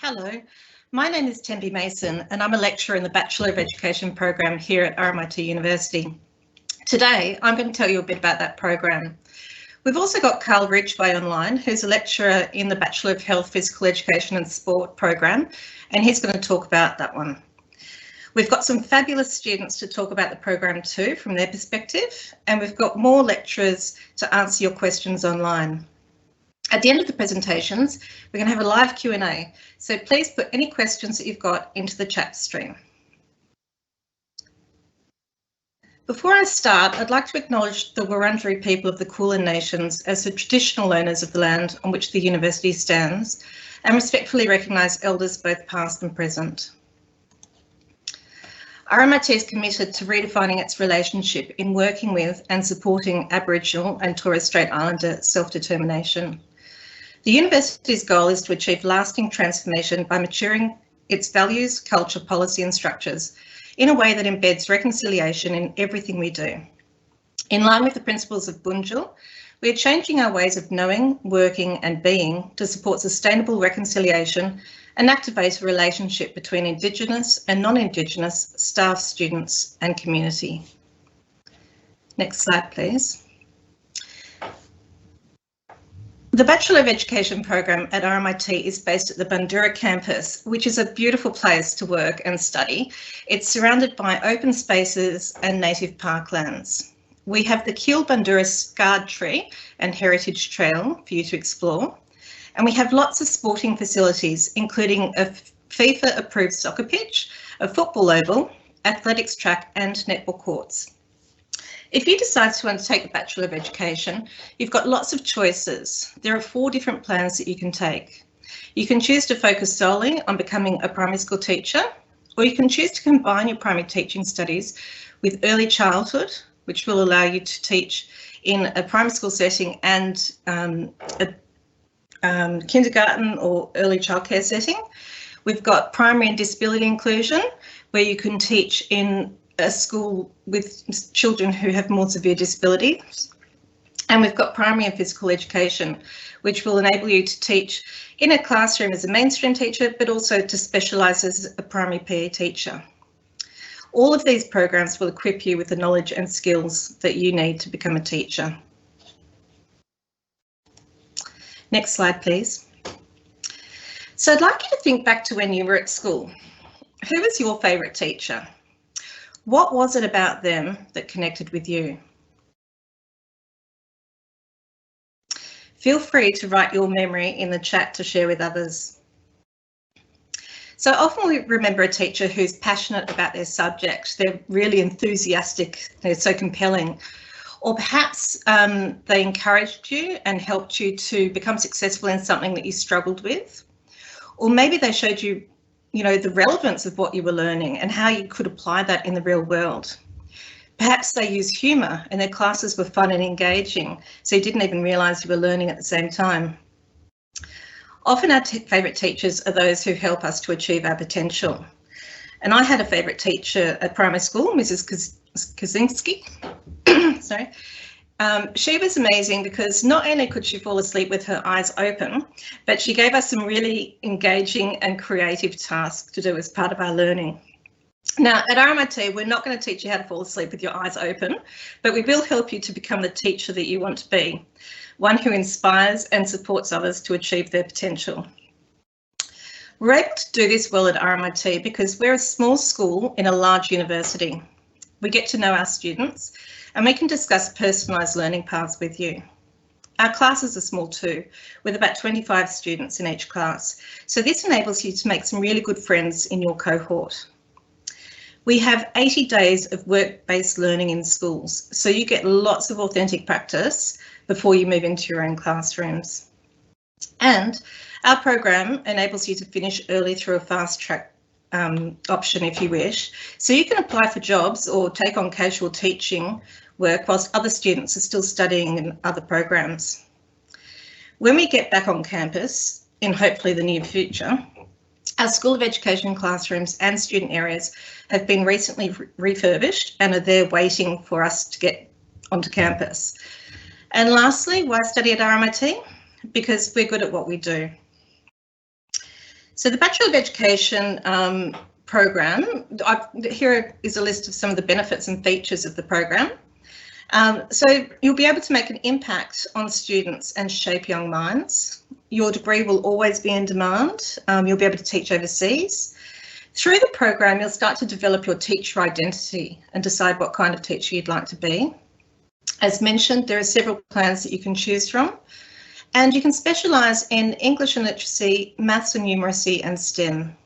Hello, my name is Tembi Mason and I'm a lecturer in the Bachelor of Education program here at Rmit University. Today, I'm going to tell you a bit about that program. We've also got Carl Bridgeway online, who's a lecturer in the Bachelor of Health, Physical Education and Sport program, and he's going to talk about that one. We've got some fabulous students to talk about the program too, from their perspective, and we've got more lecturers to answer your questions online. At the end of the presentations, we're going to have a live Q&A, so please put any questions that you've got into the chat stream. Before I start, I'd like to acknowledge the Wurundjeri people of the Kulin Nations as the traditional owners of the land on which the university stands, and respectfully recognise elders both past and present. Rmit is committed to redefining its relationship in working with and supporting Aboriginal and Torres Strait Islander self-determination. The university's goal is to achieve lasting transformation by maturing its values, culture, policy and structures in a way that embeds reconciliation in everything we do. In line with the principles of Bunjil, we are changing our ways of knowing, working and being to support sustainable reconciliation and activate a relationship between Indigenous and non-Indigenous staff, students and community. Next slide, please. The Bachelor of Education program at RMIT is based at the Bundoora campus, which is a beautiful place to work and study. It's surrounded by open spaces and native parklands. We have the Keele Bundoora Scarred Tree and Heritage Trail for you to explore. And we have lots of sporting facilities, including a FIFA-approved soccer pitch, a football oval, athletics track and netball courts. If you decide to undertake the Bachelor of Education, you've got lots of choices. There are 4 different plans that you can take. You can choose to focus solely on becoming a primary school teacher, or you can choose to combine your primary teaching studies with early childhood, which will allow you to teach in a primary school setting and a kindergarten or early childcare setting. We've got primary and disability inclusion, where you can teach in a school with children who have more severe disabilities. And we've got primary and physical education, which will enable you to teach in a classroom as a mainstream teacher, but also to specialise as a primary PE teacher. All of these programs will equip you with the knowledge and skills that you need to become a teacher. Next slide, please. So I'd like you to think back to when you were at school. Who was your favourite teacher? What was it about them that connected with you? Feel free to write your memory in the chat to share with others. So often we remember a teacher who's passionate about their subject. They're really enthusiastic, they're so compelling. Or perhaps they encouraged you and helped you to become successful in something that you struggled with. Or maybe they showed you, the relevance of what you were learning and how you could apply that in the real world. Perhaps they used humour and their classes were fun and engaging, so you didn't even realise you were learning at the same time. Often our favourite teachers are those who help us to achieve our potential. And I had a favourite teacher at primary school, Mrs. Kaczynski. Sorry. She was amazing because not only could she fall asleep with her eyes open, but she gave us some really engaging and creative tasks to do as part of our learning. Now, at RMIT, we're not going to teach you how to fall asleep with your eyes open, but we will help you to become the teacher that you want to be, one who inspires and supports others to achieve their potential. We're able to do this well at RMIT because we're a small school in a large university. We get to know our students and we can discuss personalised learning paths with you. Our classes are small too, with about 25 students in each class, so this enables you to make some really good friends in your cohort. We have 80 days of work-based learning in schools, so you get lots of authentic practice before you move into your own classrooms. And our program enables you to finish early through a fast track option if you wish, so you can apply for jobs or take on casual teaching work whilst other students are still studying in other programs. When we get back on campus, in hopefully the near future, our School of Education classrooms and student areas have been recently refurbished and are there waiting for us to get onto campus. And lastly, why study at RMIT? Because we're good at what we do. So the Bachelor of Education program, here is a list of some of the benefits and features of the program. So you'll be able to make an impact on students and shape young minds. Your degree will always be in demand. You'll be able to teach overseas. Through the program, you'll start to develop your teacher identity and decide what kind of teacher you'd like to be. As mentioned, there are several plans that you can choose from, and you can specialise in English and literacy, maths and numeracy, and STEM.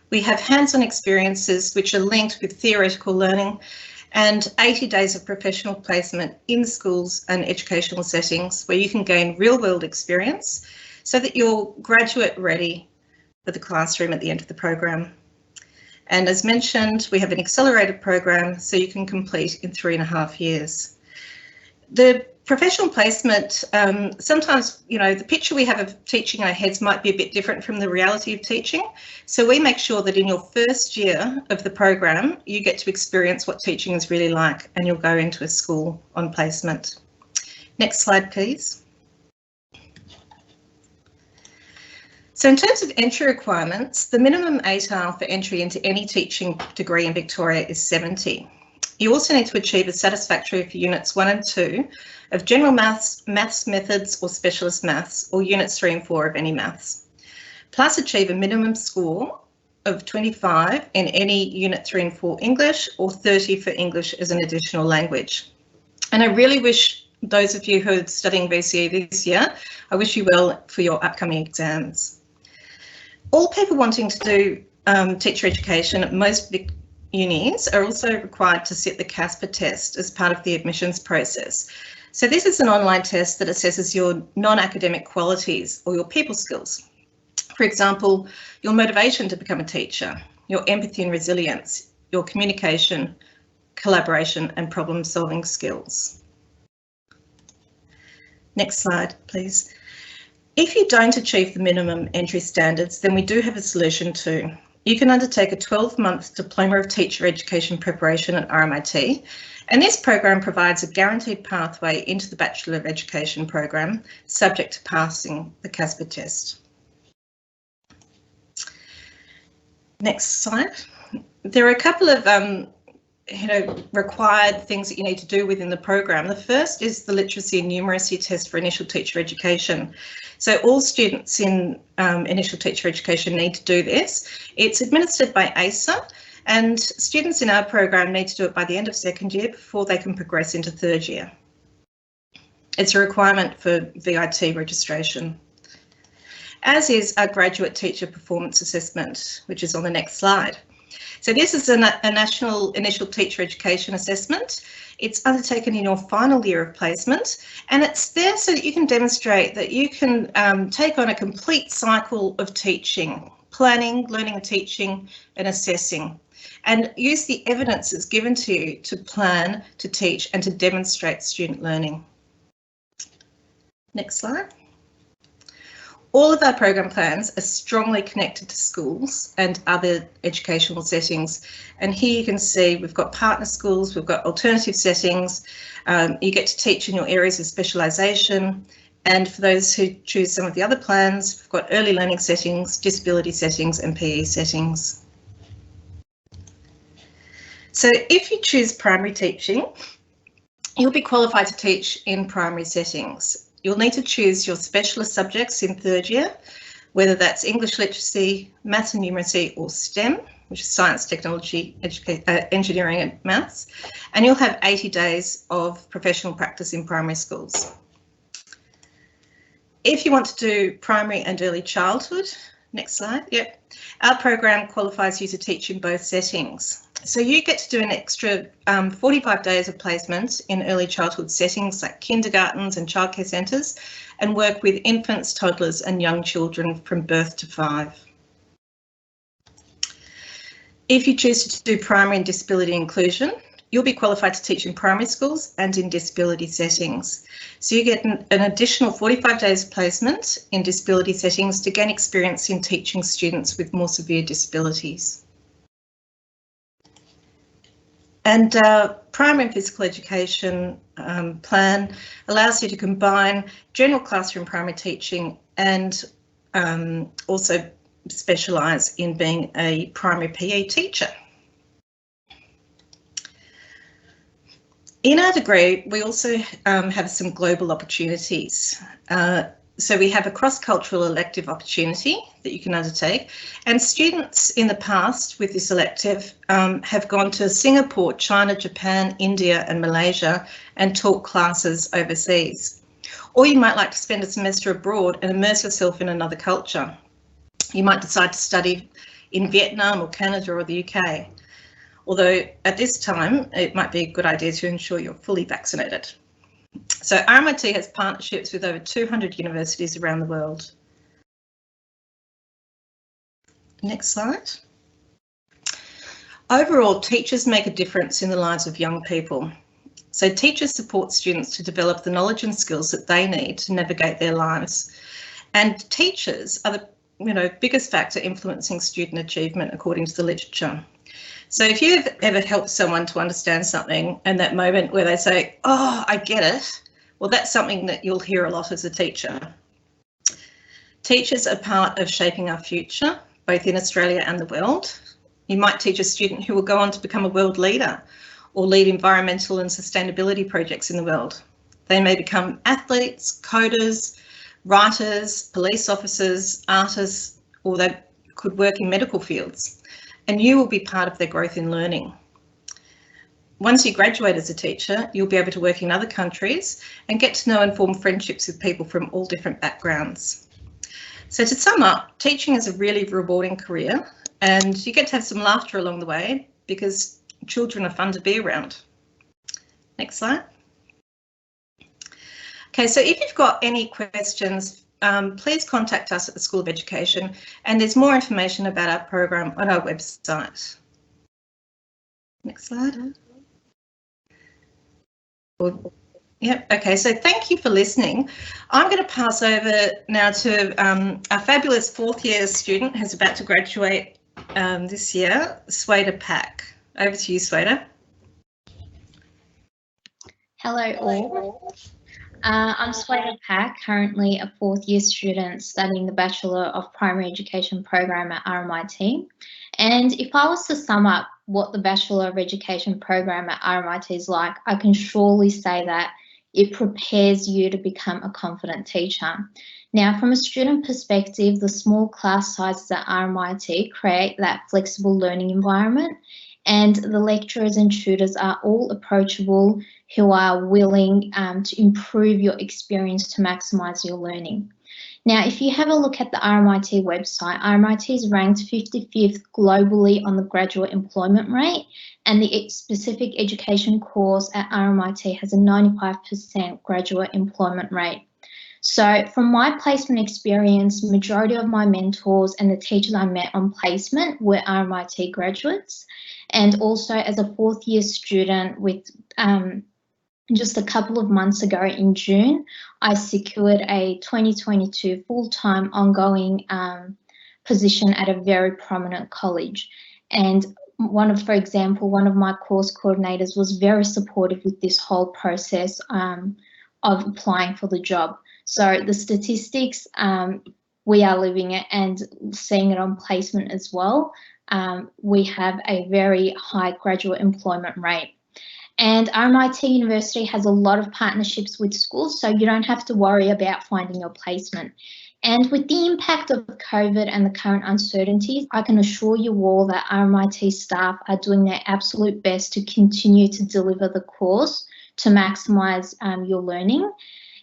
We have hands-on experiences which are linked with theoretical learning and 80 days of professional placement in schools and educational settings where you can gain real-world experience so that you're graduate ready for the classroom at the end of the program. And as mentioned, we have an accelerated program so you can complete in 3.5 years. The professional placement, sometimes, the picture we have of teaching in our heads might be a bit different from the reality of teaching. So we make sure that in your first year of the program, you get to experience what teaching is really like, and you'll go into a school on placement. Next slide, please. So in terms of entry requirements, the minimum ATAR for entry into any teaching degree in Victoria is 70. You also need to achieve a satisfactory for units 1 and 2 of general maths, maths methods or specialist maths, or units 3 and 4 of any maths, plus achieve a minimum score of 25 in any unit 3 and 4 English, or 30 for English as an additional language. And I really wish those of you who are studying VCE this year, I wish you well for your upcoming exams. All people wanting to do teacher education at most unis are also required to sit the Casper Test as part of the admissions process. So this is an online test that assesses your non-academic qualities or your people skills. For example, your motivation to become a teacher, your empathy and resilience, your communication, collaboration and problem-solving skills. Next slide, please. If you don't achieve the minimum entry standards, then we do have a solution too. You can undertake a 12-month Diploma of Teacher Education Preparation at Rmit, and this program provides a guaranteed pathway into the Bachelor of Education program, subject to passing the Casper Test. Next slide. There are a couple of required things that you need to do within the program. The first is the literacy and numeracy test for initial teacher education. So all students in initial teacher education need to do this. It's administered by ASA, and students in our program need to do it by the end of second year before they can progress into third year. It's a requirement for VIT registration, as is our graduate teacher performance assessment, which is on the next slide. So this is a national initial teacher education assessment. It's undertaken in your final year of placement, and it's there so that you can demonstrate that you can take on a complete cycle of teaching, planning, learning and teaching and assessing, and use the evidence that's given to you to plan, to teach and to demonstrate student learning. Next slide. All of our program plans are strongly connected to schools and other educational settings. And here you can see we've got partner schools, we've got alternative settings. You get to teach in your areas of specialisation. And for those who choose some of the other plans, we've got early learning settings, disability settings and PE settings. So if you choose primary teaching, you'll be qualified to teach in primary settings. You'll need to choose your specialist subjects in third year, whether that's English literacy, maths and numeracy, or STEM, which is science, technology, engineering and maths, and you'll have 80 days of professional practice in primary schools. If you want to do primary and early childhood, next slide, yep, our program qualifies you to teach in both settings. So you get to do an extra 45 days of placement in early childhood settings like kindergartens and childcare centres, and work with infants, toddlers and young children from birth to 5. If you choose to do primary and disability inclusion, you'll be qualified to teach in primary schools and in disability settings. So you get an additional 45 days of placement in disability settings to gain experience in teaching students with more severe disabilities. And primary and physical education plan allows you to combine general classroom primary teaching and also specialise in being a primary PE teacher. In our degree, we also have some global opportunities. So we have a cross-cultural elective opportunity that you can undertake, and students in the past with this elective have gone to Singapore, China, Japan, India and Malaysia and taught classes overseas. Or you might like to spend a semester abroad and immerse yourself in another culture. You might decide to study in Vietnam or Canada or the UK. Although at this time, it might be a good idea to ensure you're fully vaccinated. So RMIT has partnerships with over 200 universities around the world. Next slide. Overall, teachers make a difference in the lives of young people. So teachers support students to develop the knowledge and skills that they need to navigate their lives. And teachers are the biggest factor influencing student achievement according to the literature. So if you've ever helped someone to understand something and that moment where they say, oh, I get it, well, that's something that you'll hear a lot as a teacher. Teachers are part of shaping our future, both in Australia and the world. You might teach a student who will go on to become a world leader or lead environmental and sustainability projects in the world. They may become athletes, coders, writers, police officers, artists, or they could work in medical fields. And you will be part of their growth in learning. Once you graduate as a teacher, you'll be able to work in other countries and get to know and form friendships with people from all different backgrounds. So to sum up, teaching is a really rewarding career and you get to have some laughter along the way because children are fun to be around. Next slide. Okay, so if you've got any questions, please contact us at the School of Education, and there's more information about our program on our website. Next slide. Yep, okay, so thank you for listening. I'm going to pass over now to our fabulous fourth year student who's about to graduate this year, Sweta Pack. Over to you, Sweta. Hello all. I'm Sweta Pack, currently a fourth year student studying the Bachelor of Primary Education program at RMIT. And if I was to sum up what the Bachelor of Education program at RMIT is like, I can surely say that it prepares you to become a confident teacher. Now, from a student perspective, the small class sizes at RMIT create that flexible learning environment, and the lecturers and tutors are all approachable, who are willing to improve your experience to maximise your learning. Now, if you have a look at the RMIT website, RMIT is ranked 55th globally on the graduate employment rate, and the specific education course at RMIT has a 95% graduate employment rate. So from my placement experience, majority of my mentors and the teachers I met on placement were RMIT graduates. And also as a fourth year student with just a couple of months ago in June, I secured a 2022 full-time ongoing position at a very prominent college. And for example, one of my course coordinators was very supportive with this whole process of applying for the job. So the statistics, we are living it and seeing it on placement as well. We have a very high graduate employment rate. And RMIT University has a lot of partnerships with schools, so you don't have to worry about finding your placement. And with the impact of COVID and the current uncertainties, I can assure you all that RMIT staff are doing their absolute best to continue to deliver the course to maximise your learning.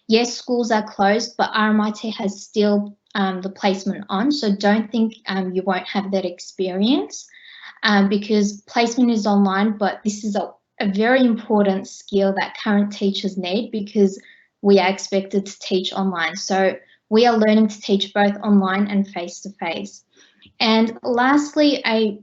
Yes, schools are closed, but RMIT has still the placement on, so don't think you won't have that experience because placement is online, but this is a very important skill that current teachers need because we are expected to teach online. So we are learning to teach both online and face-to-face. And lastly, a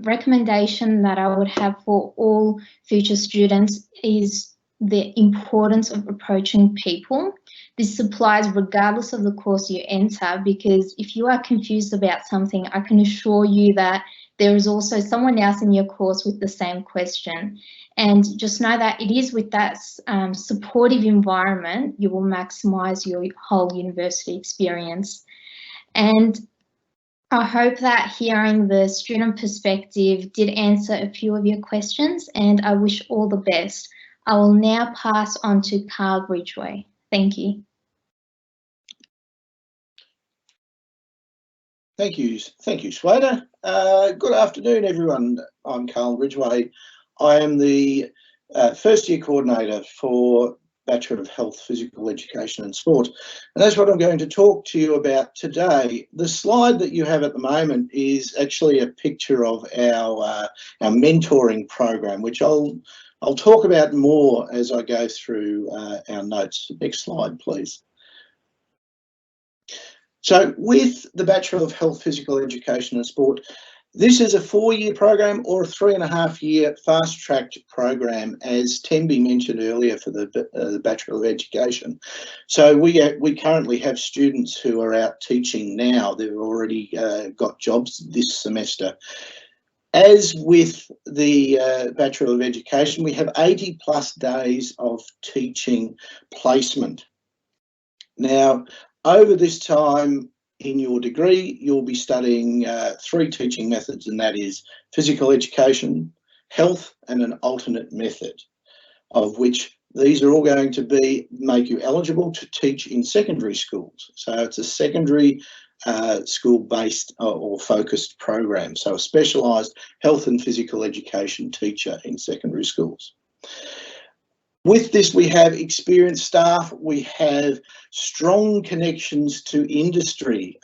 recommendation that I would have for all future students is the importance of approaching people. This applies regardless of the course you enter, because if you are confused about something, I can assure you that there is also someone else in your course with the same question. And just know that it is with that supportive environment, you will maximise your whole university experience. And I hope that hearing the student perspective did answer a few of your questions, and I wish all the best. I will now pass on to Carl Bridgeway. Thank you. Thank you, Swada. Good afternoon, everyone. I'm Carl Bridgeway. I am the first year coordinator for Bachelor of Health, Physical Education and Sport. And that's what I'm going to talk to you about today. The slide that you have at the moment is actually a picture of our mentoring program, which I'll talk about more as I go through our notes. Next slide, please. So with the Bachelor of Health, Physical Education and Sport, this is a 4-year program or a 3.5-year fast-tracked program, as Tembi mentioned earlier, for the Bachelor of Education. So we currently have students who are out teaching now. They've already got jobs this semester. As with the Bachelor of Education, we have 80+ days of teaching placement. Now, over this time in your degree, you'll be studying 3 teaching methods, and that is physical education, health, and an alternate method, of which these are all going to make you eligible to teach in secondary schools. So it's a secondary school-based or focused program, so a specialised health and physical education teacher in secondary schools. With this, we have experienced staff, we have strong connections to industry.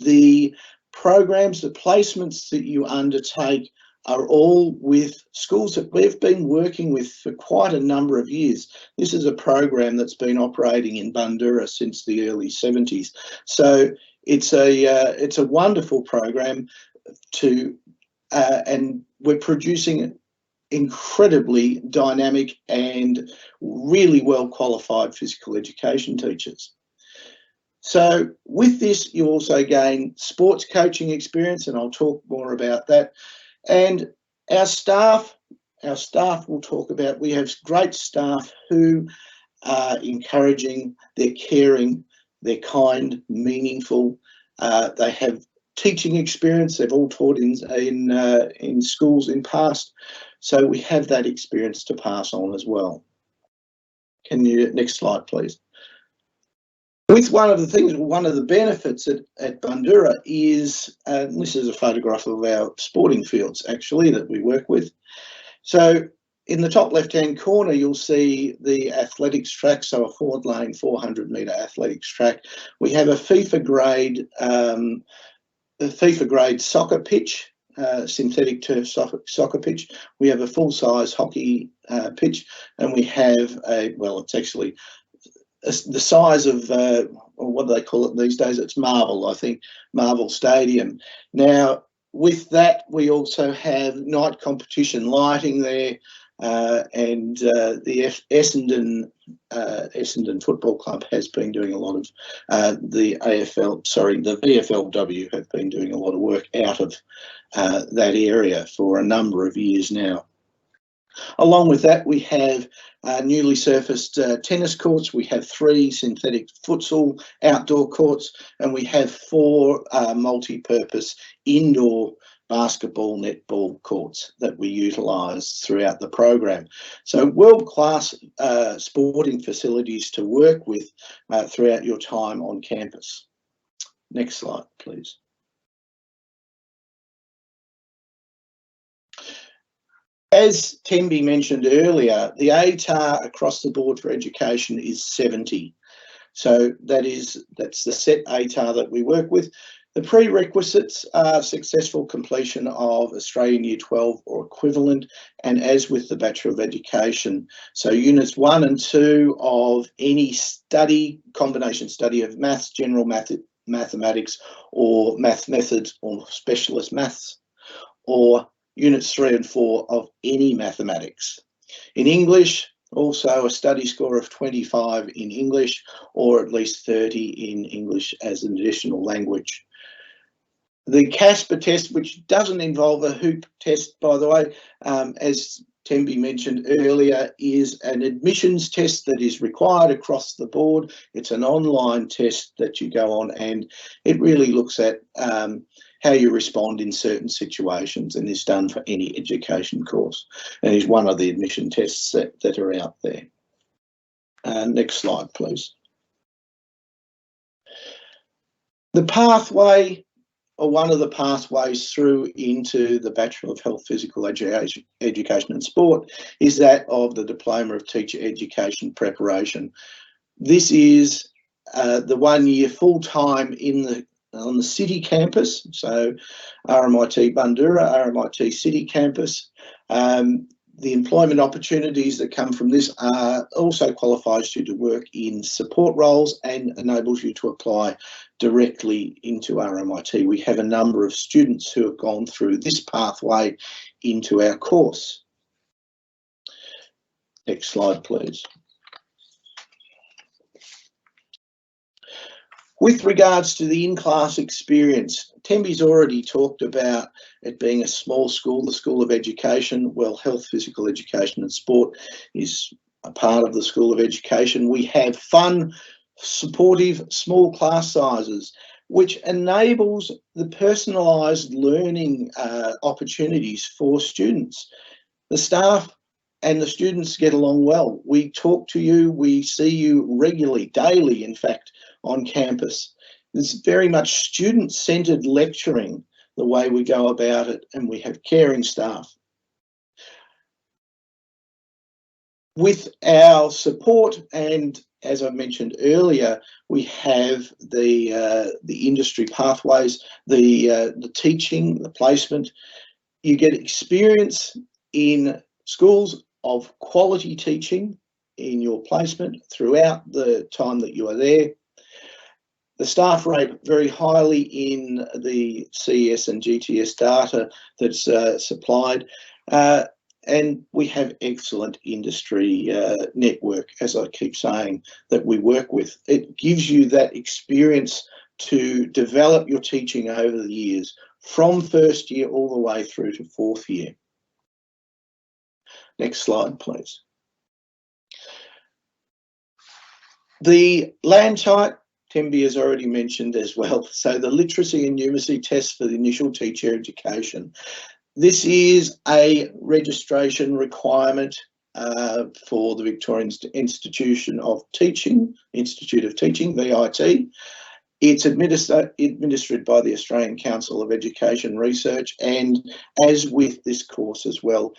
The programs, the placements that you undertake are all with schools that we've been working with for quite a number of years. This is a program that's been operating in Bundoora since the early 70s. So it's a wonderful program and we're producing incredibly dynamic and really well qualified physical education teachers. So with this, you also gain sports coaching experience, and I'll talk more about that. And our staff will talk about, we have great staff who are encouraging, they're caring, they're kind, meaningful, they have teaching experience, they've all taught in schools in past. So we have that experience to pass on as well. Next slide, please. With one of the benefits at Bundoora is, this is a photograph of our sporting fields actually that we work with. So in the top left-hand corner, you'll see the athletics track, so a 4-lane 400-metre athletics track. We have a FIFA grade soccer pitch, synthetic turf soccer pitch. We have a full-size hockey pitch, and we have it's actually the size of, what do they call it these days? It's Marvel, I think, Marvel Stadium. Now, with that, we also have night competition lighting there, and the Essendon Football Club has been doing a lot of, the VFLW have been doing a lot of work out of that area for a number of years now. Along with that, we have newly surfaced tennis courts. We have 3 synthetic futsal outdoor courts, and we have 4 multi-purpose indoor basketball, netball courts that we utilise throughout the program. So world-class sporting facilities to work with throughout your time on campus. Next slide, please. As Tembi mentioned earlier, the ATAR across the board for education is 70. So that's the set ATAR that we work with. The prerequisites are successful completion of Australian Year 12 or equivalent, and as with the Bachelor of Education, so units 1 and 2 of any combination study of maths, general mathematics, or math methods or specialist maths, or units 3 and 4 of any mathematics. In English, also a study score of 25 in English, or at least 30 in English as an additional language. The Casper test, which doesn't involve a hoop test, by the way, as Tembi mentioned earlier, is an admissions test that is required across the board. It's an online test that you go on, and it really looks at how you respond in certain situations, and is done for any education course, and is one of the admission tests that are out there. Next slide, please. The pathway, or one of the pathways through into the Bachelor of Health, Physical Education and Sport, is that of the Diploma of Teacher Education Preparation. This is the 1 year full-time on the city campus, so RMIT Bundoora, RMIT City Campus. The employment opportunities that come from this also qualifies you to work in support roles and enables you to apply directly into RMIT. We have a number of students who have gone through this pathway into our course. Next slide, please. With regards to the in-class experience, Tembi's already talked about it being a small school, the School of Education. Well, Health, Physical Education and Sport is a part of the School of Education. We have fun, supportive, small class sizes, which enables the personalised learning opportunities for students. The staff and the students get along well. We talk to you, we see you regularly, daily, in fact, on campus. It's very much student-centred lecturing, the way we go about it, and we have caring staff. With our support, and as I mentioned earlier, we have the industry pathways, the teaching, the placement. You get experience in schools of quality teaching in your placement throughout the time that you are there. The staff rate very highly in the CES and GTS data that's supplied, and we have excellent industry network, as I keep saying, that we work with. It gives you that experience to develop your teaching over the years, from first year all the way through to fourth year. Next slide, please. The land type, Tembi has already mentioned as well. So the literacy and numeracy test for the initial teacher education. This is a registration requirement for the Victorian Institute of Teaching, VIT. It's administered by the Australian Council of Education Research, and as with this course as well,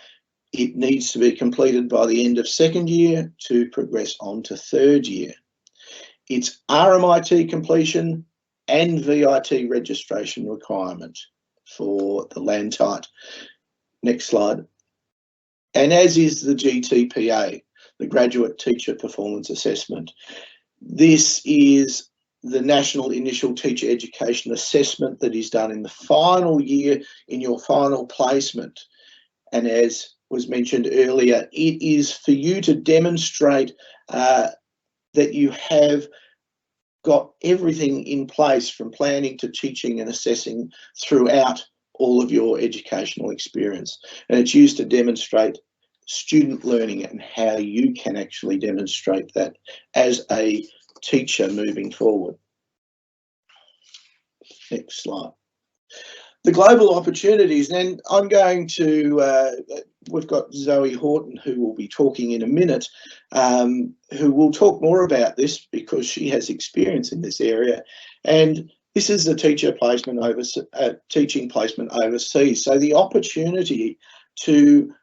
it needs to be completed by the end of second year to progress on to third year. It's RMIT completion and VIT registration requirement for the land type. Next slide. And as is the GTPA, the Graduate Teacher Performance Assessment. This is the National Initial Teacher Education Assessment that is done in the final year in your final placement. And as was mentioned earlier, it is for you to demonstrate that you have got everything in place from planning to teaching and assessing throughout all of your educational experience. And it's used to demonstrate student learning and how you can actually demonstrate that as a teacher moving forward. Next slide. The global opportunities, and I'm going to, we've got Zoe Horton who will be talking in a minute, who will talk more about this because she has experience in this area. And this is the teacher placement teaching placement overseas. So the opportunity to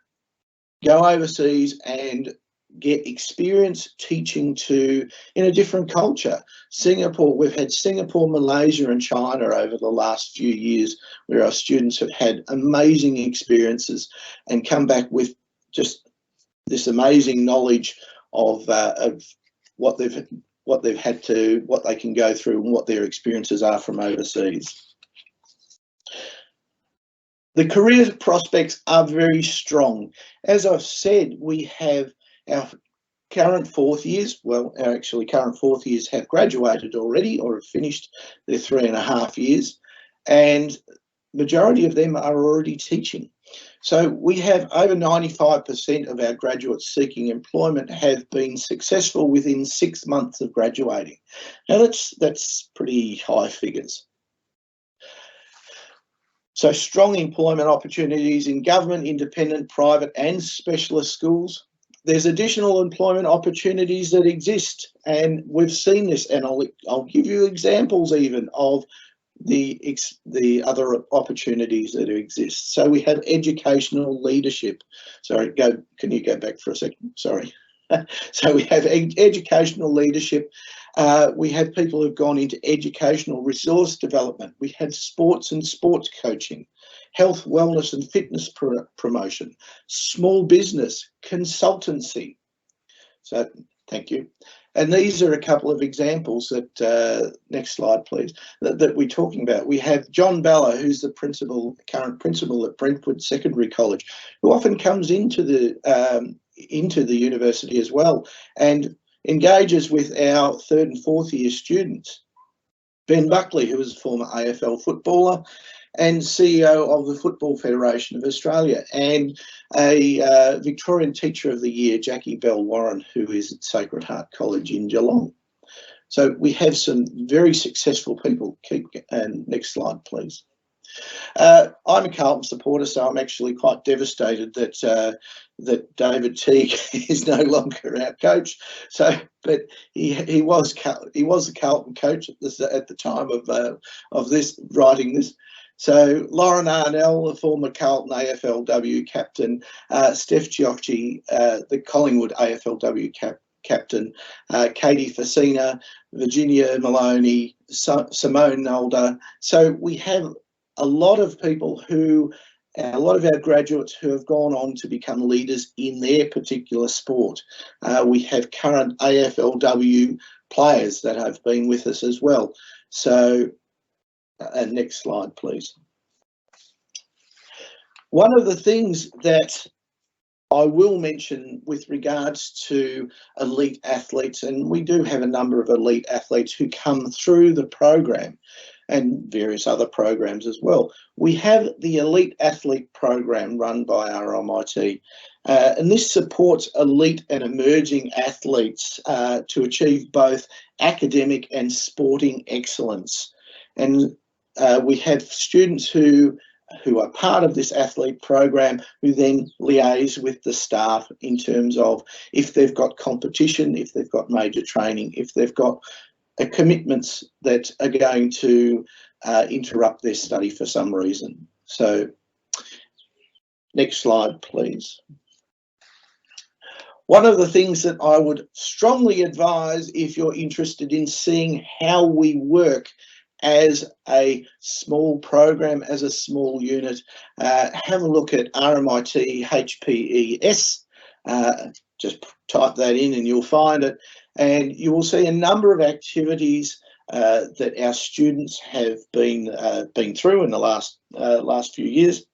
go overseas and get experience teaching in a different culture. Singapore, we've had Singapore, Malaysia and China over the last few years where our students have had amazing experiences and come back with just this amazing knowledge of what they can go through and what their experiences are from overseas. The career prospects are very strong. As I've said, we have our current fourth years, current fourth years have graduated already or have finished their 3.5 years, and majority of them are already teaching. So we have over 95% of our graduates seeking employment have been successful within 6 months of graduating. Now that's pretty high figures. So strong employment opportunities in government, independent, private and specialist schools. There's additional employment opportunities that exist, and we've seen this, and I'll give you examples even of the other opportunities that exist. So we have educational leadership. Sorry, can you go back for a second? Sorry. So we have educational leadership. We have people who've gone into educational resource development. We have sports and sports coaching, health, wellness and fitness promotion, small business, consultancy. So thank you. And these are a couple of examples that, next slide please, that we're talking about. We have John Balla, who's the current principal at Brentwood Secondary College, who often comes into the university as well and engages with our 3rd and 4th year students. Ben Buckley, who is a former AFL footballer and CEO of the Football Federation of Australia, and a Victorian Teacher of the Year, Jackie Bell Warren, who is at Sacred Heart College in Geelong. So we have some very successful people. Next slide, please. I'm a Carlton supporter, so I'm actually quite devastated that that David Teague is no longer our coach. So, but he was the Carlton coach at the time of this writing this. So Lauren Arnell, the former Carlton AFLW captain, Steph Giocchi, the Collingwood AFLW captain, Katie Facina, Virginia Maloney, Simone Nolder. So we have a lot of people a lot of our graduates who have gone on to become leaders in their particular sport. We have current AFLW players that have been with us as well. So, next slide, please. One of the things that I will mention with regards to elite athletes, and we do have a number of elite athletes who come through the program and various other programs as well. We have the Elite Athlete program run by RMIT, and this supports elite and emerging athletes to achieve both academic and sporting excellence. And we have students who are part of this athlete program who then liaise with the staff in terms of if they've got competition, if they've got major training, if they've got commitments that are going to interrupt their study for some reason. So next slide, please. One of the things that I would strongly advise if you're interested in seeing how we work as a small program, as a small unit, have a look at RMIT HPES. Just type that in and you'll find it. And you will see a number of activities that our students have been through in the last few years.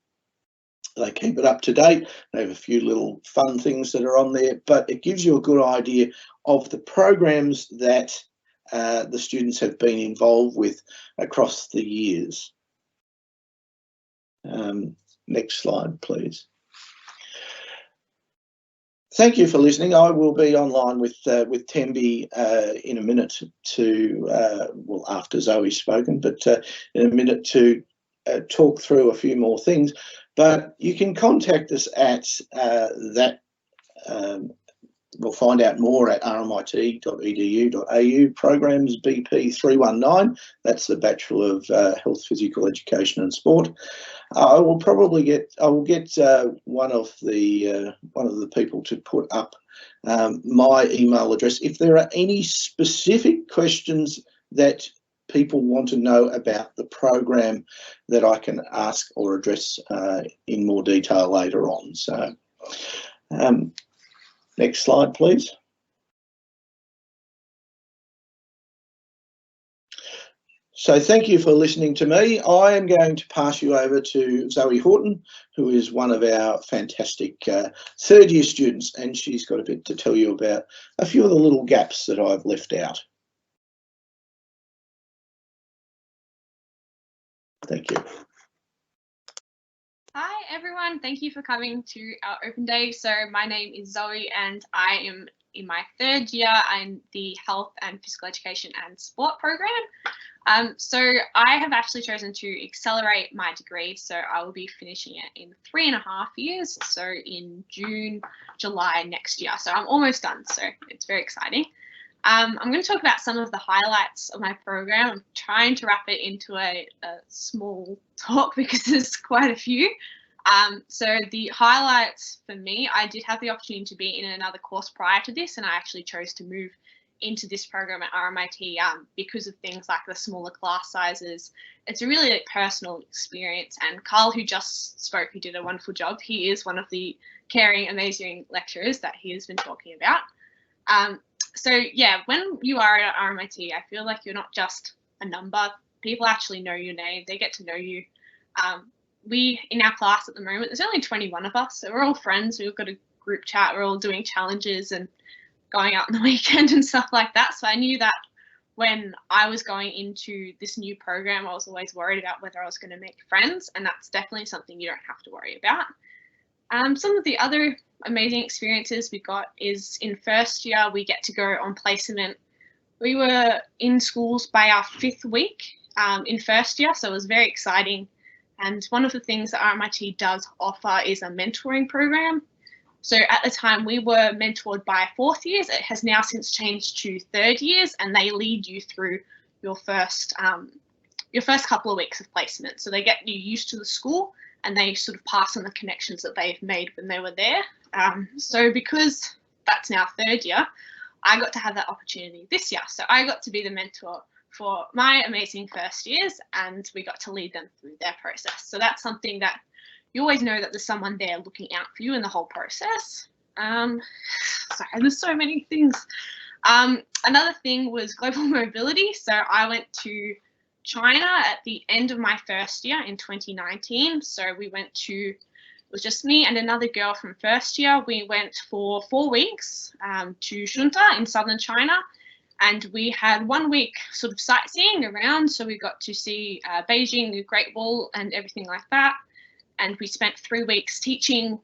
They keep it up to date. They have a few little fun things that are on there, but it gives you a good idea of the programs that the students have been involved with across the years. Next slide, please. Thank you for listening. I will be online with Tembi in a minute to, well, after Zoe's spoken, but in a minute to talk through a few more things. But you can contact us at that. We'll find out more at rmit.edu.au, programs BP 319. That's the Bachelor of Health, Physical Education and Sport. I will get one of the people to put up my email address. If there are any specific questions that people want to know about the program that I can ask or address in more detail later on. So next slide, please. So thank you for listening to me. I am going to pass you over to Zoe Horton, who is one of our fantastic third year students, and she's got a bit to tell you about a few of the little gaps that I've left out. Thank you. Hi everyone, thank you for coming to our open day. So my name is Zoe and I am in my 3rd year in the Health and Physical Education and Sport program. So I have actually chosen to accelerate my degree, so I will be finishing it in 3.5 years, so in June, July next year. So I'm almost done, so it's very exciting. I'm going to talk about some of the highlights of my program. I'm trying to wrap it into a small talk because there's quite a few. So the highlights for me, I did have the opportunity to be in another course prior to this, and I actually chose to move into this program at RMIT because of things like the smaller class sizes. It's a really personal experience, and Carl, who just spoke, who did a wonderful job, he is one of the caring, amazing lecturers that he has been talking about. So yeah, when you are at RMIT, I feel like you're not just a number. People actually know your name. They get to know you. We, in our class at the moment, there's only 21 of us, so we're all friends. We've got a group chat. We're all doing challenges and going out on the weekend and stuff like that. So I knew that when I was going into this new program, I was always worried about whether I was going to make friends, and that's definitely something you don't have to worry about. Some of the other amazing experiences we got is in 1st year, we get to go on placement. We were in schools by our 5th week in 1st year, so it was very exciting. And one of the things that RMIT does offer is a mentoring program. So at the time we were mentored by 4th years. It has now since changed to 3rd years, and they lead you through your first couple of weeks of placement. So they get you used to the school, and they sort of pass on the connections that they've made when they were there. So because that's now 3rd year, I got to have that opportunity this year. So I got to be the mentor for my amazing 1st years, and we got to lead them through their process. So that's something that you always know that there's someone there looking out for you in the whole process. Sorry, there's so many things. Another thing was global mobility. So I went to China at the end of my 1st year in 2019. So we went to, it was just me and another girl from 1st year. We went for 4 weeks to Shunta in southern China, and we had 1 week sort of sightseeing around. So we got to see Beijing, the Great Wall and everything like that. And we spent 3 weeks teaching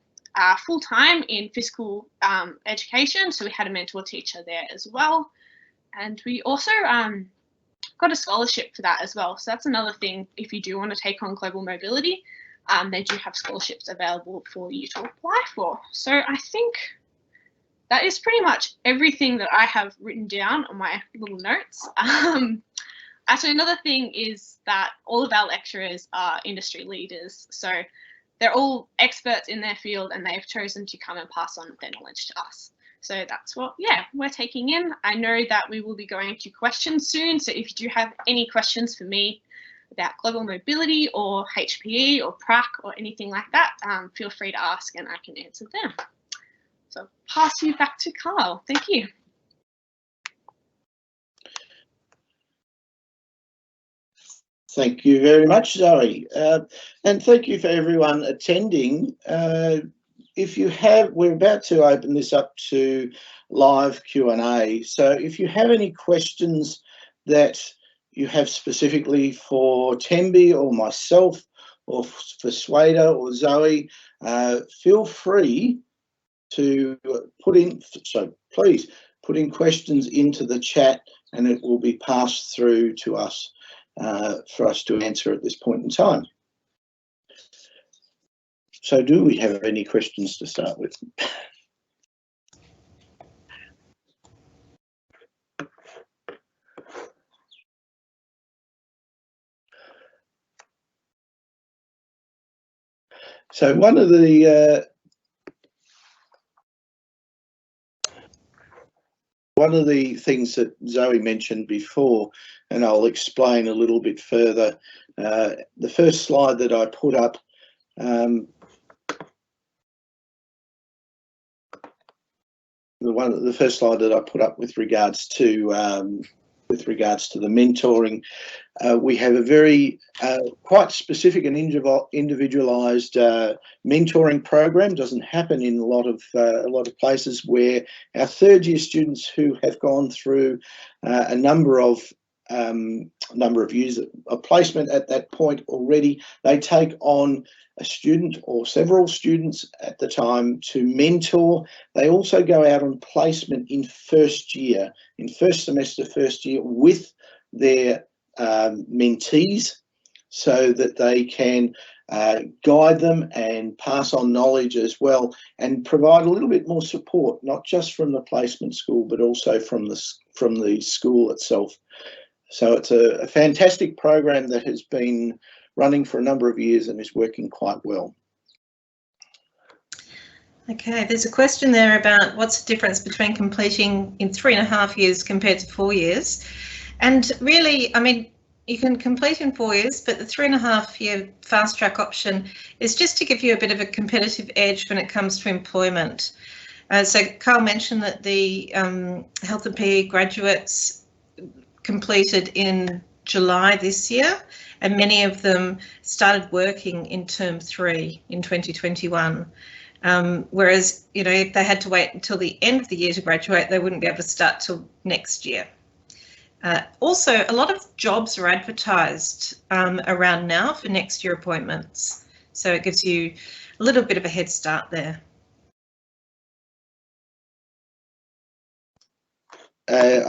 full-time in physical education. So we had a mentor teacher there as well. And we also got a scholarship for that as well. So that's another thing, if you do want to take on global mobility, they do have scholarships available for you to apply for. So I think that is pretty much everything that I have written down on my little notes. Actually, another thing is that all of our lecturers are industry leaders. So they're all experts in their field, and they've chosen to come and pass on their knowledge to us. So that's what, we're taking in. I know that we will be going to questions soon. So if you do have any questions for me about global mobility or HPE or prac or anything like that, feel free to ask and I can answer them. So pass you back to Carl. Thank you. Thank you very much, Zoe. And thank you for everyone attending. If you have, we're about to open this up to live Q&A. So if you have any questions that you have specifically for Tembi or myself or for Swada or Zoe, feel free to please put in questions into the chat, and it will be passed through to us for us to answer at this point in time. So do we have any questions to start with? So one of the things that Zoe mentioned before, and I'll explain a little bit further, the first slide that I put up, the first slide that I put up with regards to the mentoring, we have a very quite specific and individualised mentoring program. Doesn't happen in a lot of places, where our 3rd year students who have gone through a number of number of years of placement at that point already. They take on a student or several students at the time to mentor. They also go out on placement in first year, in first semester, first year, with their mentees, so that they can guide them and pass on knowledge as well, and provide a little bit more support, not just from the placement school, but also from the school itself. So it's a fantastic program that has been running for a number of years and is working quite well. Okay, there's a question there about what's the difference between completing in 3.5 years compared to 4 years. And really, I mean, you can complete in 4 years, but the 3.5 year fast track option is just to give you a bit of a competitive edge when it comes to employment. So Carl mentioned that the health and PE graduates completed in July this year, and many of them started working in term 3 in 2021. Whereas, you know, if they had to wait until the end of the year to graduate, they wouldn't be able to start till next year. Also, a lot of jobs are advertised around now for next year appointments, so it gives you a little bit of a head start there. I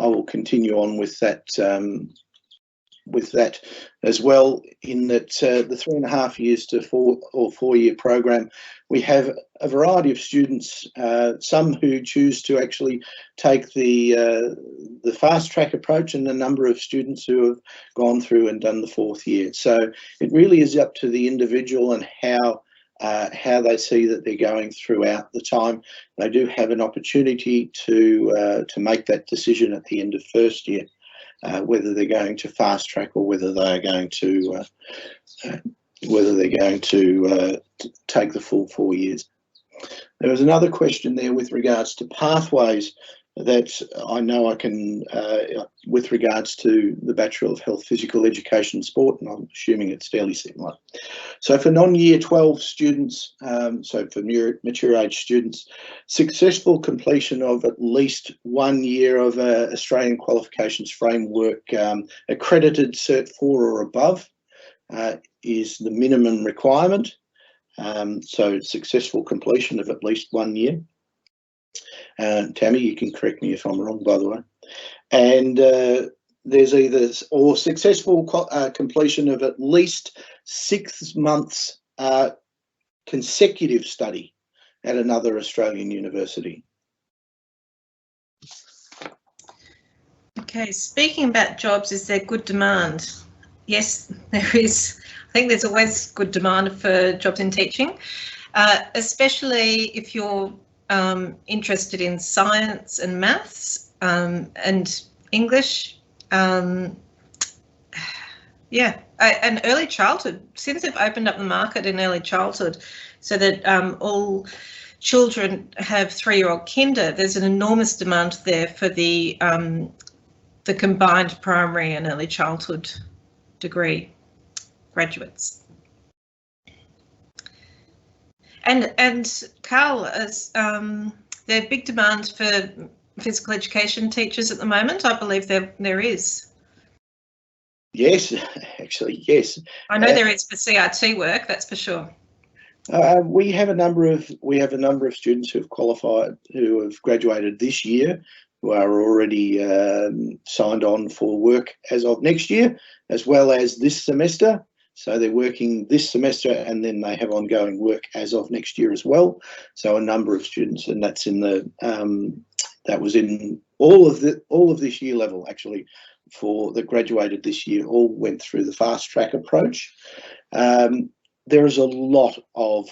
will continue on with that as well, in that the 3.5 years to 4 year program, we have a variety of students, some who choose to actually take the fast track approach, and a number of students who have gone through and done the 4th year. So it really is up to the individual and how they see that they're going throughout the time. They do have an opportunity to make that decision at the end of first year, whether they're going to fast track or whether they're going to take the full 4 years. There was another question there with regards to pathways that I know I can, with regards to the Bachelor of Health, Physical Education, Sport, and I'm assuming it's fairly similar. So for non-Year 12 students, so for mature age students, successful completion of at least 1 year of Australian Qualifications Framework accredited Cert 4 or above is the minimum requirement. So successful completion of at least 1 year. Tammy, you can correct me if I'm wrong, by the way. And there's either or successful completion of at least 6 months consecutive study at another Australian university. Okay, speaking about jobs, is there good demand? Yes, there is. I think there's always good demand for jobs in teaching, especially if you're interested in science and maths and English. Yeah, and early childhood, since they've opened up the market in early childhood so that all children have 3-year-old kinder, there's an enormous demand there for the combined primary and early childhood degree graduates. And Carl, is there big demand for physical education teachers at the moment? I believe there is. Yes, actually, yes. I know there is for CRT work, that's for sure. We have a number of students who have qualified, who have graduated this year, who are already signed on for work as of next year, as well as this semester. So they're working this semester, and then they have ongoing work as of next year as well. So a number of students, and that's in the that was in all of this year level actually, for that graduated this year, all went through the fast track approach. There is a lot of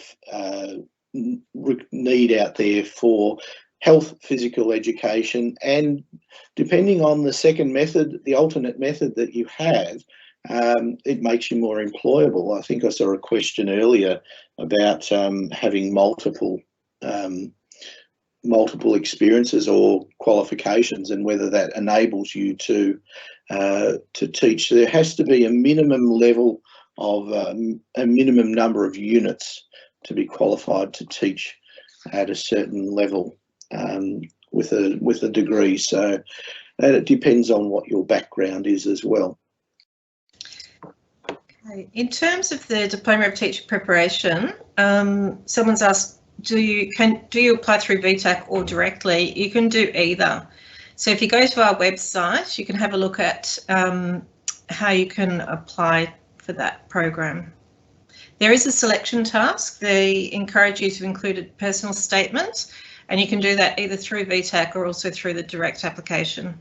need out there for health physical education, and depending on the second method, the alternate method that you have, it makes you more employable. I think I saw a question earlier about having multiple experiences or qualifications, and whether that enables you to teach. There has to be a minimum level of a minimum number of units to be qualified to teach at a certain level with a degree. So and it depends on what your background is as well. Okay. In terms of the Diploma of Teacher Preparation, someone's asked, do you apply through VTAC or directly? You can do either. So if you go to our website, you can have a look at how you can apply for that program. There is a selection task. They encourage you to include a personal statement, and you can do that either through VTAC or also through the direct application.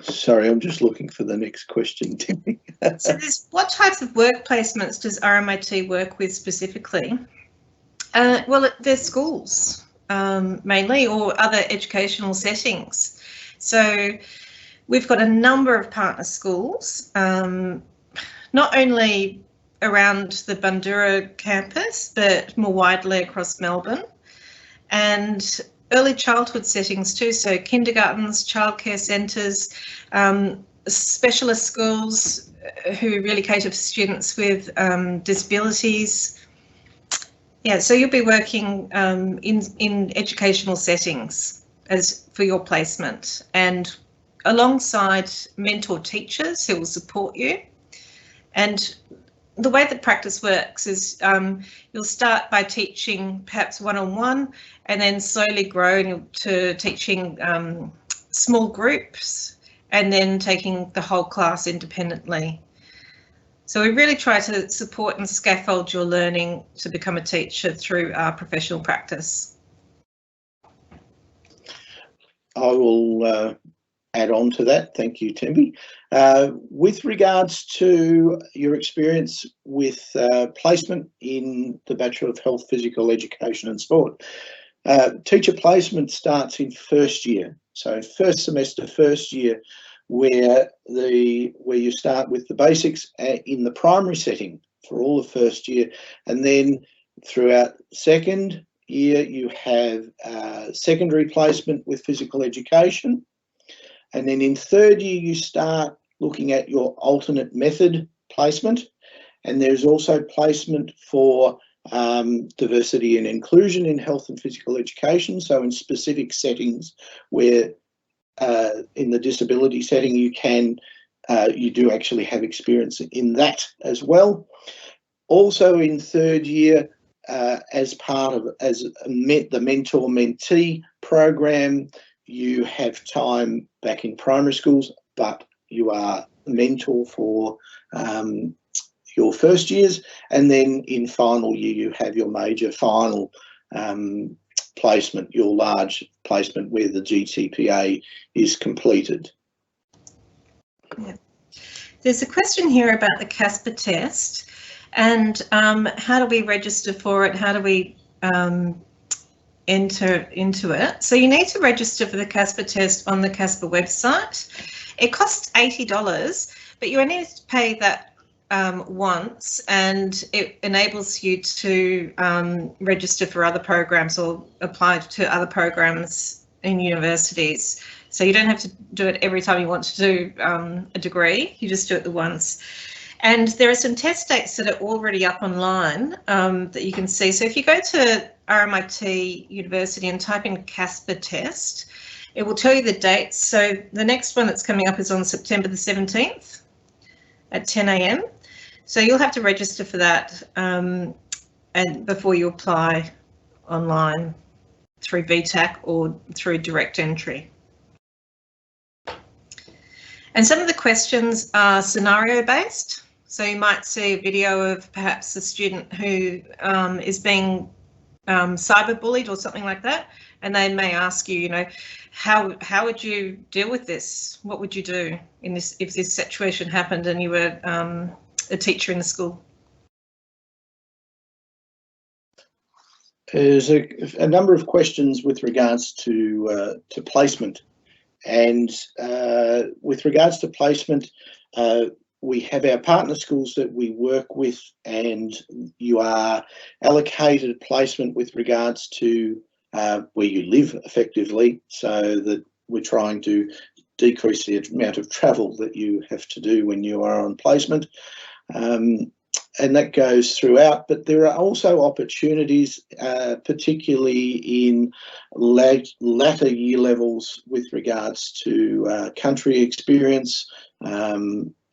Sorry, I'm just looking for the next question, Timmy. So what types of work placements does RMIT work with specifically? Well, there's schools mainly, or other educational settings. So we've got a number of partner schools, not only around the Bundoora campus, but more widely across Melbourne, and early childhood settings too, so kindergartens, childcare centres, specialist schools who really cater for students with disabilities. Yeah, so you'll be working in educational settings as for your placement, and alongside mentor teachers who will support you. And the way that practice works is you'll start by teaching perhaps one-on-one, and then slowly grow to teaching small groups, and then taking the whole class independently. So we really try to support and scaffold your learning to become a teacher through our professional practice. I will add on to that. Thank you, Timmy. With regards to your experience with placement in the Bachelor of Health, Physical Education and Sport, teacher placement starts in first year. So first semester, first year, where you start with the basics in the primary setting for all of first year, and then throughout second year you have secondary placement with physical education, and then in third year you start looking at your alternate method placement, and there's also placement for diversity and inclusion in health and physical education, so in specific settings where in the disability setting you do actually have experience in that as well. Also in third year, as part of the mentor-mentee program, you have time back in primary schools, but you are a mentor for your first years, and then in final year you have your major final placement, your large placement where the GTPA is completed. Yeah. There's a question here about the Casper test, and how do we register for it? How do we enter into it? So you need to register for the Casper test on the Casper website. It costs $80, but you only need to pay that once, and it enables you to register for other programs or apply to other programs in universities. So you don't have to do it every time you want to do a degree, you just do it the once. And there are some test dates that are already up online that you can see. So if you go to RMIT University and type in Casper Test, it will tell you the dates. So the next one that's coming up is on September the 17th at 10 AM. So you'll have to register for that and before you apply online through VTAC or through direct entry. And some of the questions are scenario based. So you might see a video of perhaps a student who is being cyberbullied or something like that, and they may ask you, how would you deal with this? What would you do in this if this situation happened and you were a teacher in the school? There's a number of questions with regards to placement, and with regards to placement, we have our partner schools that we work with, and you are allocated placement with regards to where you live effectively, so that we're trying to decrease the amount of travel that you have to do when you are on placement. and that goes throughout, but there are also opportunities, particularly in latter year levels with regards to country experience,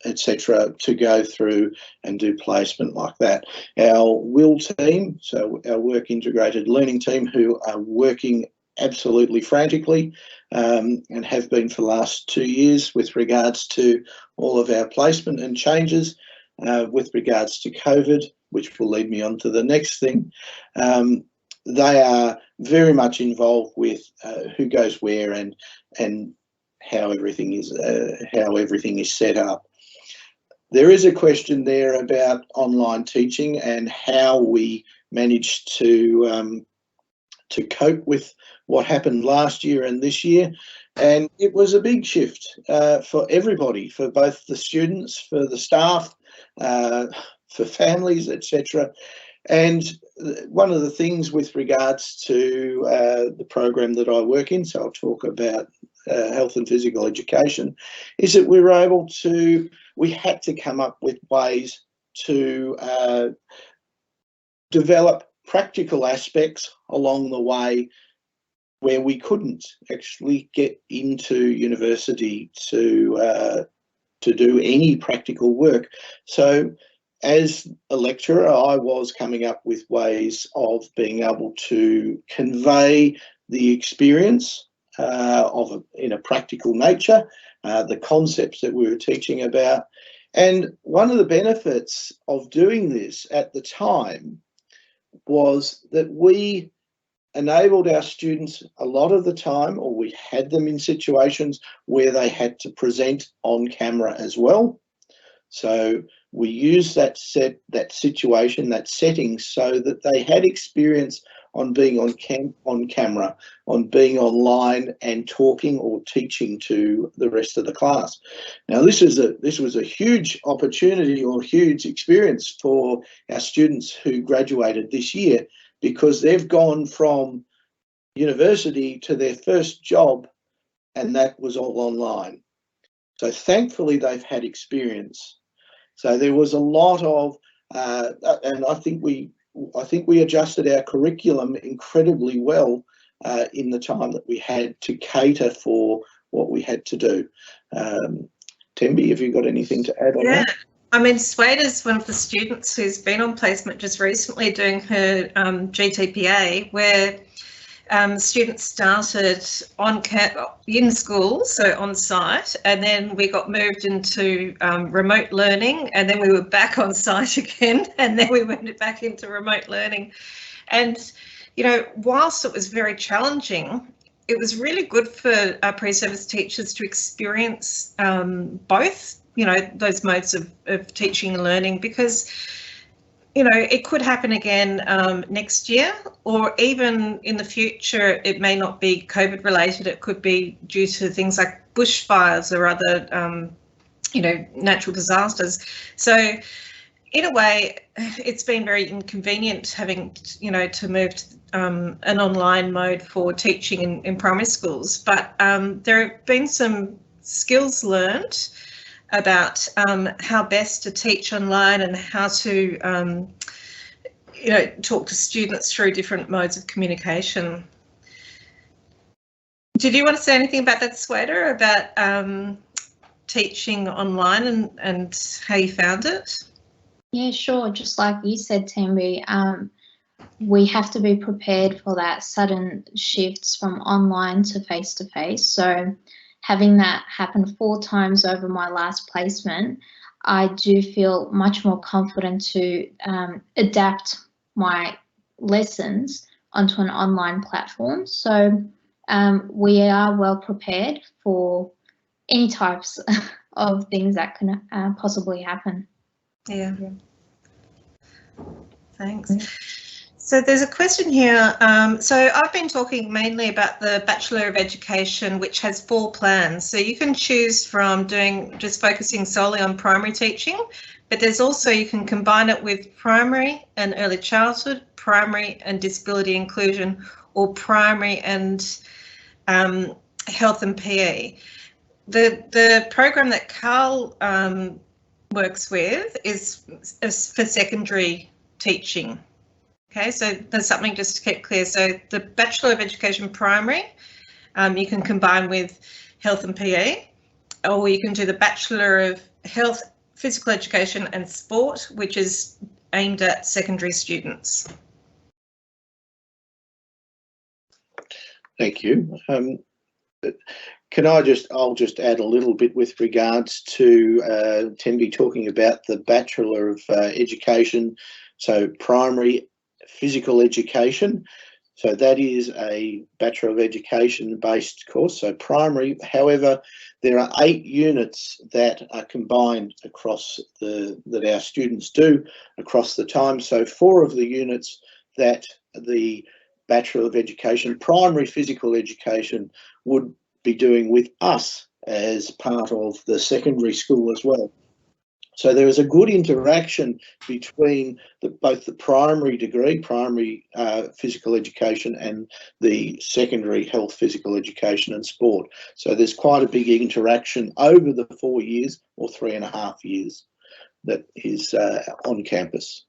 etc., to go through and do placement like that. Our WIL team, so our work integrated learning team, who are working absolutely frantically and have been for the last 2 years with regards to all of our placement and changes with regards to COVID, which will lead me on to the next thing. They are very much involved with who goes where and how everything is set up. There is a question there about online teaching and how we managed to cope with what happened last year and this year. And it was a big shift for everybody, for both the students, for the staff, for families, etc. And one of the things with regards to the program that I work in, so I'll talk about health and physical education, is that we had to come up with ways to develop practical aspects along the way where we couldn't actually get into university to do any practical work. So as a lecturer, I was coming up with ways of being able to convey the experience in a practical nature, the concepts that we were teaching about. And one of the benefits of doing this at the time was that we enabled our students a lot of the time, or we had them in situations where they had to present on camera as well. So we used that situation, that setting, so that they had experience on being on camera, on being online and talking or teaching to the rest of the class. Now, this was a huge opportunity or huge experience for our students who graduated this year, because they've gone from university to their first job, and that was all online. So thankfully, they've had experience. So there was a lot of, and I think we adjusted our curriculum incredibly well in the time that we had to cater for what we had to do. Tembi, have you got anything to add on that? I mean, Swade's one of the students who's been on placement just recently doing her GTPA, where students started in school, so on site, and then we got moved into remote learning, and then we were back on site again, and then we went back into remote learning. And, you know, whilst it was very challenging, it was really good for our pre-service teachers to experience both, you know, those modes of teaching and learning, because, you know, it could happen again next year, or even in the future. It may not be COVID related. It could be due to things like bushfires or other, you know, natural disasters. So in a way, it's been very inconvenient having, you know, to move to an online mode for teaching in primary schools. But there have been some skills learned about how best to teach online and how to, you know, talk to students through different modes of communication. Did you want to say anything about that, Swader, about teaching online and how you found it? Yeah, sure. Just like you said, Tammy, we have to be prepared for that sudden shifts from online to face-to-face. So having that happen 4 times over my last placement, I do feel much more confident to adapt my lessons onto an online platform. So we are well prepared for any types of things that can possibly happen. Yeah. Thanks. So there's a question here. So I've been talking mainly about the Bachelor of Education, which has 4 plans. So you can choose from just focusing solely on primary teaching, but there's also, you can combine it with primary and early childhood, primary and disability inclusion, or primary and health and PE. The program that Carl works with is for secondary teaching. Okay, so there's something just to keep clear. So the Bachelor of Education Primary, you can combine with Health and PE, or you can do the Bachelor of Health, Physical Education and Sport, which is aimed at secondary students. Thank you. I'll just add a little bit with regards to Tenby talking about the Bachelor of Education, so primary physical education. So that is a Bachelor of Education based course, so primary. However, there are 8 units that are combined across that our students do across the time. So 4 of the units that the Bachelor of Education primary physical education would be doing with us as part of the secondary school as well. So there is a good interaction between both the primary degree, primary physical education, and the secondary health, physical education and sport. So there's quite a big interaction over the 4 years or 3.5 years that is on campus.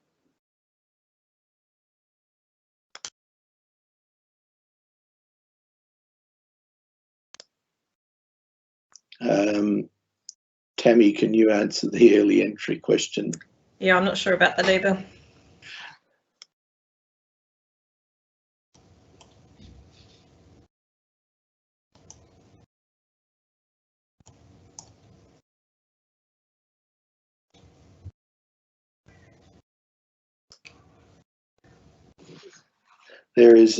Tammy, can you answer the early entry question? Yeah, I'm not sure about that either. There's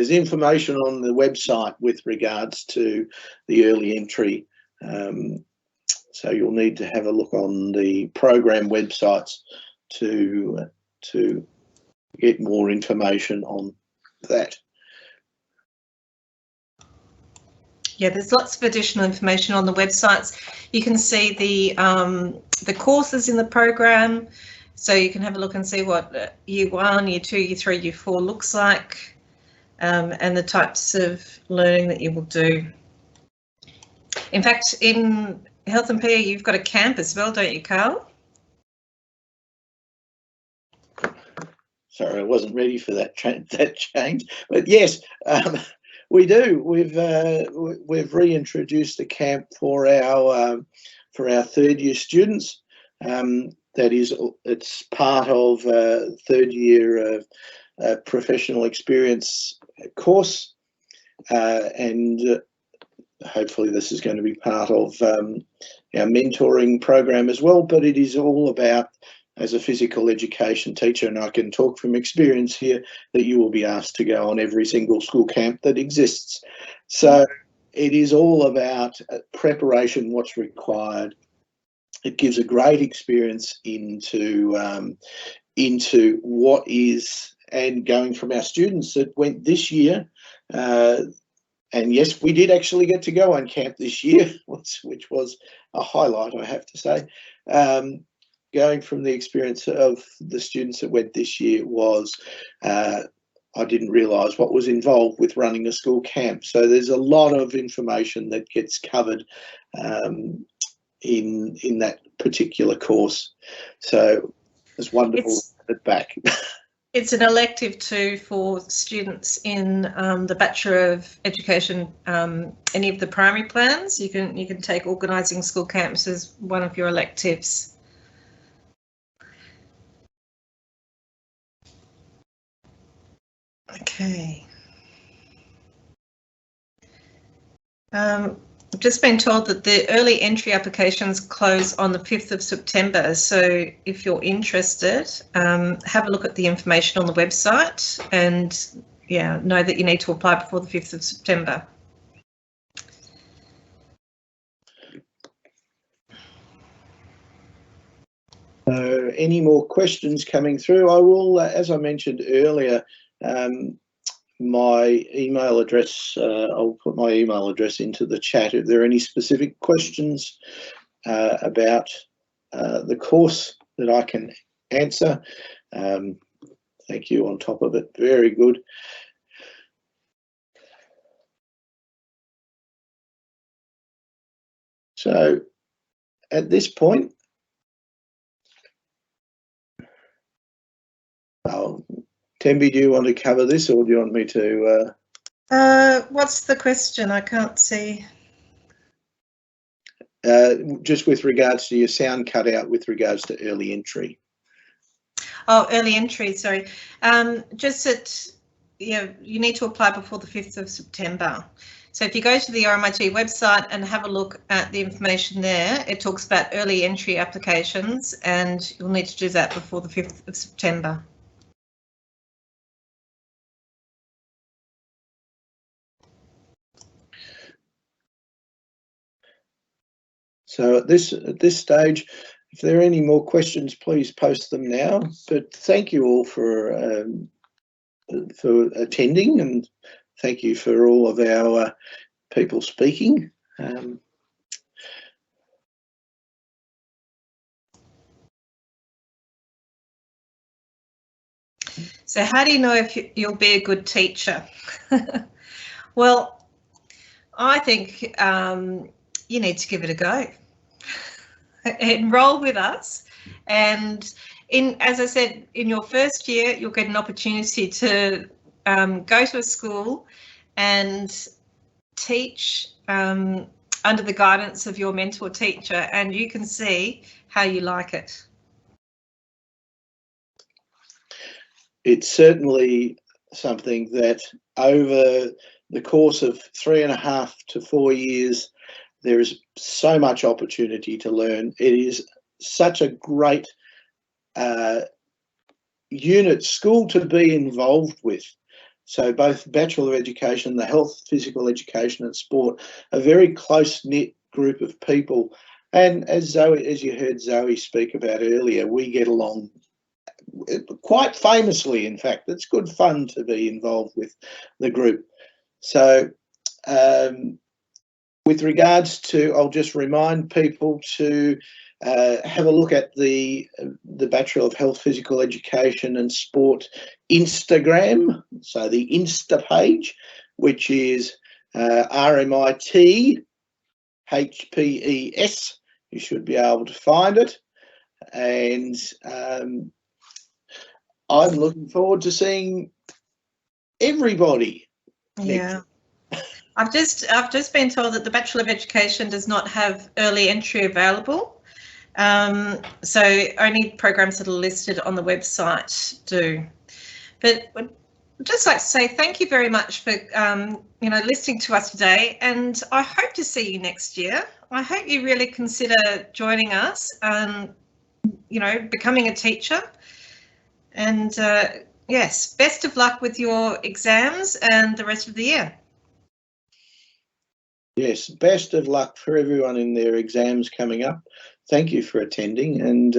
information on the website with regards to the early entry. So you'll need to have a look on the program websites to get more information on that. Yeah, there's lots of additional information on the websites. You can see the courses in the program, so you can have a look and see what Year 1, Year 2, Year 3, Year 4 looks like, and the types of learning that you will do. In fact, in Health and PE, you've got a camp as well, don't you, Carl? Sorry, I wasn't ready for that change, but yes, we do. We've reintroduced a camp for our 3rd year students. It's part of 3rd year professional experience course, and hopefully this is going to be part of our mentoring program as well. But it is all about, as a physical education teacher, and I can talk from experience here, that you will be asked to go on every single school camp that exists. So it is all about preparation, what's required. It gives a great experience into what is, and going from our students that went this year, and yes, we did actually get to go on camp this year, which was a highlight, I have to say. Going from the experience of the students that went this year was, I didn't realise what was involved with running a school camp. So there's a lot of information that gets covered in that particular course. So it's wonderful to have it back. It's an elective too for students in the Bachelor of Education, any of the primary plans. You can take organising school camps as one of your electives. Okay. I've just been told that the early entry applications close on the 5th of September. So if you're interested, have a look at the information on the website and know that you need to apply before the 5th of September. Any more questions coming through? I will, as I mentioned earlier, my email address, I'll put my email address into the chat. If there are any specific questions about the course that I can answer, thank you on top of it. Very good. So at this point, Oh, Tembi, do you want to cover this, or do you want me to? What's the question? I can't see. Just with regards to your sound cut out with regards to early entry. Oh, early entry, sorry. Just that, you need to apply before the 5th of September. So if you go to the RMIT website and have a look at the information there, it talks about early entry applications, and you'll need to do that before the 5th of September. So at this stage, if there are any more questions, please post them now. But thank you all for attending, and thank you for all of our people speaking. So how do you know if you'll be a good teacher? Well, I think you need to give it a go. Enroll with us, and as I said, in your first year, you'll get an opportunity to go to a school and teach under the guidance of your mentor teacher, and you can see how you like it. It's certainly something that over the course of 3.5 to 4 years, there is so much opportunity to learn. It is such a great unit school to be involved with. So both Bachelor of Education, the health, physical education and sport, a very close-knit group of people. And as you heard Zoe speak about earlier, we get along quite famously. In fact, it's good fun to be involved with the group. So with regards to, I'll just remind people to have a look at the Bachelor of Health, Physical Education and Sport Instagram, so the Insta page, which is RMIT HPES. You should be able to find it, and I'm looking forward to seeing everybody. Yeah. I've just been told that the Bachelor of Education does not have early entry available. So only programs that are listed on the website do. But I'd just like to say thank you very much for listening to us today, and I hope to see you next year. I hope you really consider joining us, becoming a teacher. And yes, best of luck with your exams and the rest of the year. Yes, best of luck for everyone in their exams coming up. Thank you for attending, and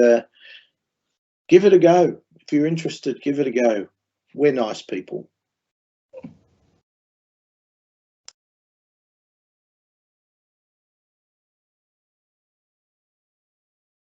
give it a go. If you're interested, give it a go. We're nice people.